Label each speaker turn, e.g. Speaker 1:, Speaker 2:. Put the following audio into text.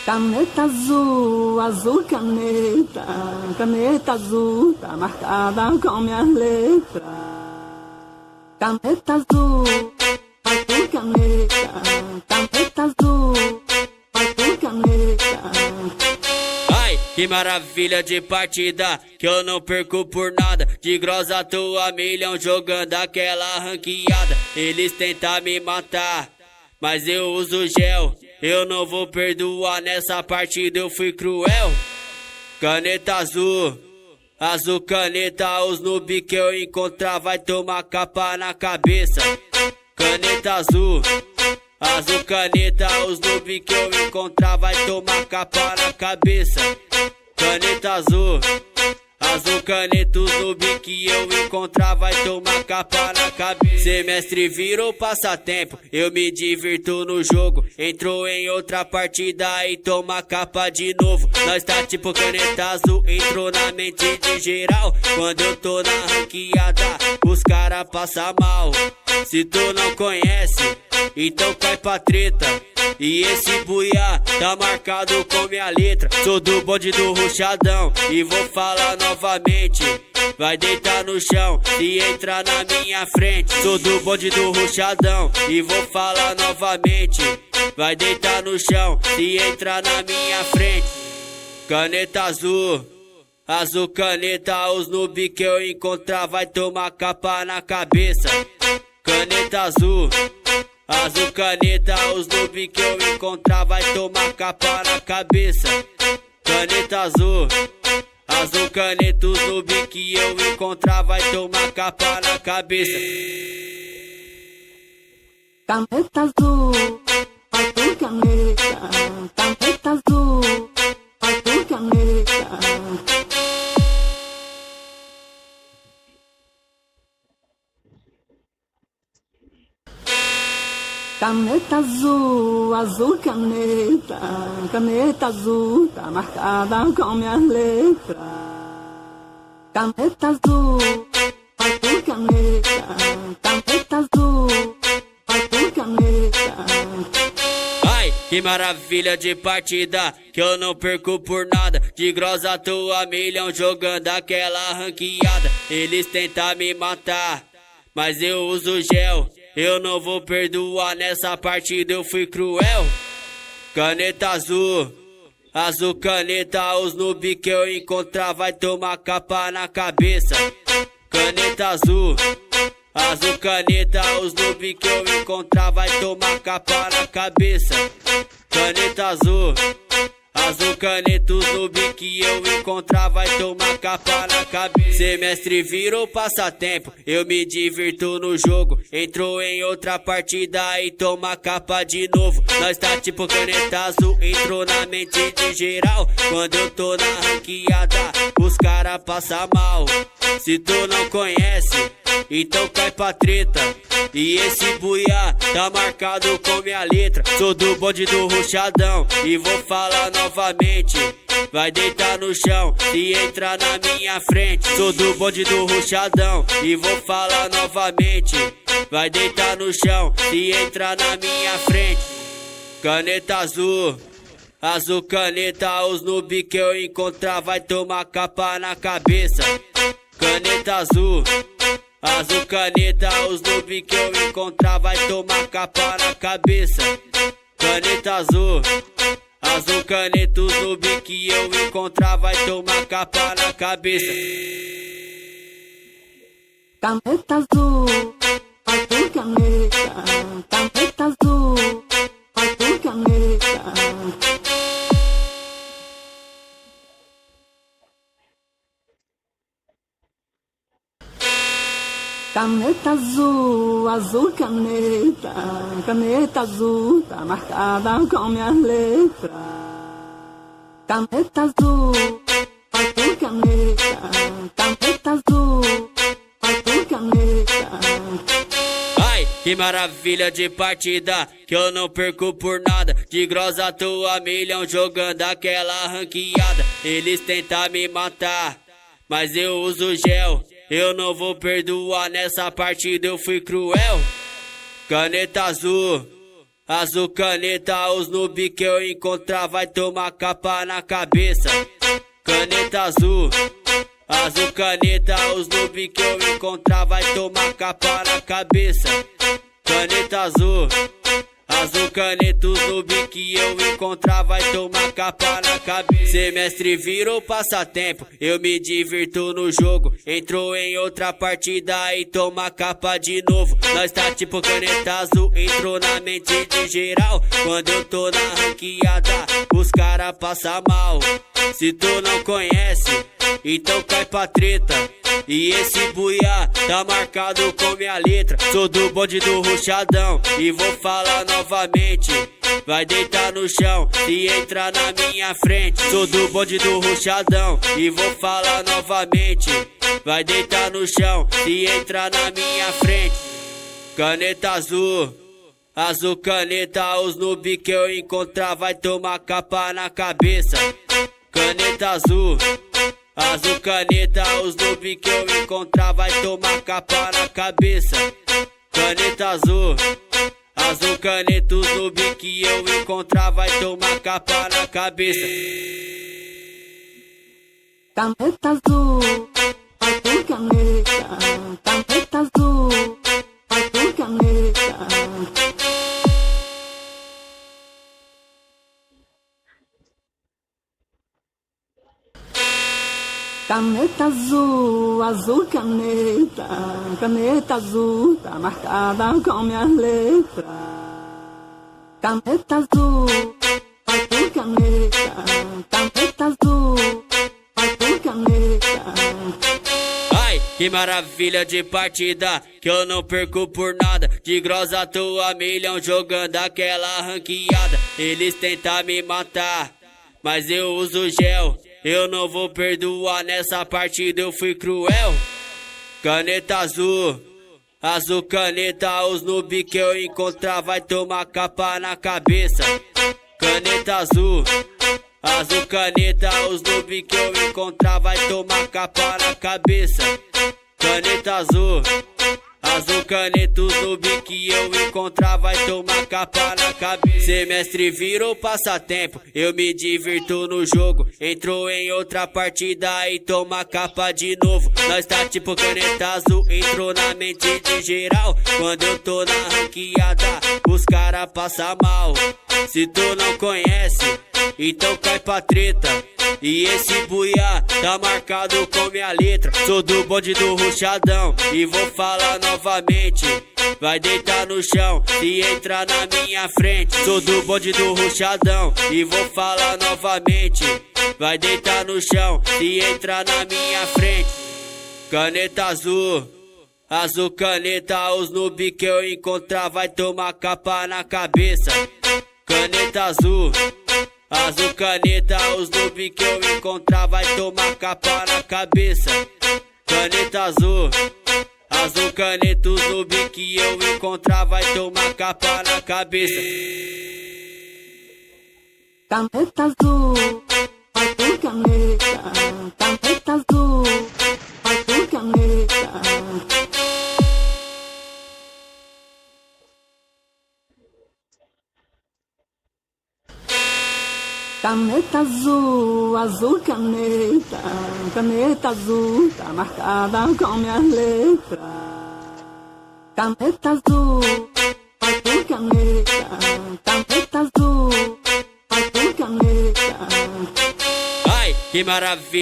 Speaker 1: Caneta azul, azul caneta, caneta azul, tá marcada com minhas letras. Caneta azul, azul caneta, caneta azul, azul caneta.
Speaker 2: Ai, que maravilha de partida, que eu não perco por nada. De grossa tô a milhão jogando aquela ranqueada. Eles tentam me matar, mas eu uso gel. Eu não vou perdoar, nessa partida eu fui cruel. Caneta azul, azul caneta, os noob que eu encontrar vai tomar capa na cabeça. Caneta azul, azul caneta, os noob que eu encontrar vai tomar capa na cabeça. Caneta azul, azul caneta, os noob que eu encontrar vai tomar capa na cabeça. Semestre virou passatempo, eu me divirto no jogo. Entrou em outra partida e toma capa de novo. Nós tá tipo caneta azul, entrou na mente de geral. Quando eu tô na ranqueada, os cara passa mal. Se tu não conhece, então cai pra treta. E esse buiá tá marcado com minha letra. Sou do bonde do ruchadão e vou falar novamente. Vai deitar no chão e entrar na minha frente. Sou do bonde do ruchadão e vou falar novamente. Vai deitar no chão e entrar na minha frente. Caneta azul, azul caneta, os noob que eu encontrar vai tomar capa na cabeça. Caneta azul, azul caneta, os noob que eu encontrar vai tomar capa na cabeça. Caneta azul, azul caneta, os noob que eu encontrar vai tomar capa na cabeça.
Speaker 1: Caneta azul, azul caneta, caneta azul, azul caneta. Caneta azul, azul caneta, caneta azul, tá marcada com minhas letras. Caneta azul, azul caneta, caneta azul, azul caneta.
Speaker 2: Ai, que maravilha de partida, que eu não perco por nada. De grossa tô a milhão jogando aquela ranqueada. Eles tentam me matar, mas eu uso gel. Eu não vou perdoar, nessa partida eu fui cruel. Caneta azul, azul caneta, os noob que eu encontrar vai tomar capa na cabeça. Caneta azul, azul caneta, os noob que eu encontrar vai tomar capa na cabeça. Caneta azul, azul caneta, os noob que eu encontrar vai tomar capa na cabeça. Semestre virou passatempo, eu me divirto no jogo. Entrou em outra partida e toma capa de novo. Nós tá tipo caneta azul, entrou na mente de geral. Quando eu tô na ranqueada, os cara passa mal. Se tu não conhece, então cai pra treta. E esse buiá tá marcado com minha letra. Sou do bonde do ruchadão e vou falar novamente. Vai deitar no chão e entrar na minha frente. Sou do bonde do ruchadão e vou falar novamente. Vai deitar no chão e entrar na minha frente. Caneta azul, azul caneta, os noob que eu encontrar vai tomar capa na cabeça. Caneta azul, azul caneta, os noob que eu encontrar vai tomar capa na cabeça. Caneta azul, azul caneta, os noob que eu encontrar vai tomar capa na cabeça.
Speaker 1: Caneta azul, azul caneta, caneta azul, azul caneta. Caneta azul, azul caneta, caneta azul, tá marcada com minhas letras. Caneta azul, azul caneta, caneta azul, azul caneta.
Speaker 2: Ai, que maravilha de partida, que eu não perco por nada. De grossa tô a milhão jogando aquela ranqueada. Eles tentam me matar, mas eu uso gel. Eu não vou perdoar, nessa partida eu fui cruel. Caneta azul, azul caneta, os noob que eu encontrar vai tomar capa na cabeça. Caneta azul, azul caneta, os noob que eu encontrar vai tomar capa na cabeça. Caneta azul, azul caneta, os noob que eu encontrar vai tomar capa na cabeça. Semestre virou passatempo, eu me divirto no jogo. Entrou em outra partida e toma capa de novo. Nós tá tipo caneta azul, entrou na mente de geral. Quando eu tô na ranqueada, os cara passa mal. Se tu não conhece, então cai pra treta. E esse buiá tá marcado com minha letra. Sou do bonde do ruchadão e vou falar novamente. Vai deitar no chão e entrar na minha frente. Sou do bonde do ruchadão e vou falar novamente. Vai deitar no chão e entrar na minha frente. Caneta azul, azul caneta, os noob que eu encontrar vai tomar capa na cabeça. Caneta azul, azul caneta, os noob que eu encontrar vai tomar capa na cabeça. Caneta azul, azul caneta, os noob que eu encontrar vai tomar capa na cabeça.
Speaker 1: Caneta azul, azul caneta, caneta azul, azul caneta. Caneta azul, azul caneta, caneta azul, tá marcada com minhas letras. Caneta azul, azul caneta, caneta azul, azul caneta.
Speaker 2: Ai, que maravilha de partida, que eu não perco por nada. De grossa tua milhão jogando aquela ranqueada. Eles tentam me matar, mas eu uso gel. Eu não vou perdoar, nessa partida eu fui cruel. Caneta azul, azul caneta, os noob que eu encontrar vai tomar capa na cabeça. Caneta azul, azul caneta, os noob que eu encontrar vai tomar capa na cabeça. Caneta azul, azul caneta, os noob que eu encontrar vai tomar capa na cabeça. Semestre virou passatempo, eu me divirto no jogo. Entrou em outra partida e toma capa de novo. Nós tá tipo caneta azul, entrou na mente de geral. Quando eu tô na ranqueada, os cara passa mal. Se tu não conhece, então cai pra treta. E esse buiá tá marcado com minha letra. Sou do bonde do ruchadão e vou falar novamente. Vai deitar no chão e entrar na minha frente. Sou do bonde do ruchadão e vou falar novamente. Vai deitar no chão e entrar na minha frente. Caneta azul, azul caneta, os noob que eu encontrar vai tomar capa na cabeça. Caneta azul, azul caneta, os noob que eu encontrar vai tomar capa na cabeça. Caneta azul, azul caneta, os noob que eu encontrar vai tomar capa na cabeça.
Speaker 1: Caneta azul, azul caneta, caneta azul, azul caneta. Caneta azul, azul caneta, caneta azul, tá marcada com minhas letras. Caneta azul, azul caneta, caneta azul, azul caneta.
Speaker 2: Ai, que maravilha.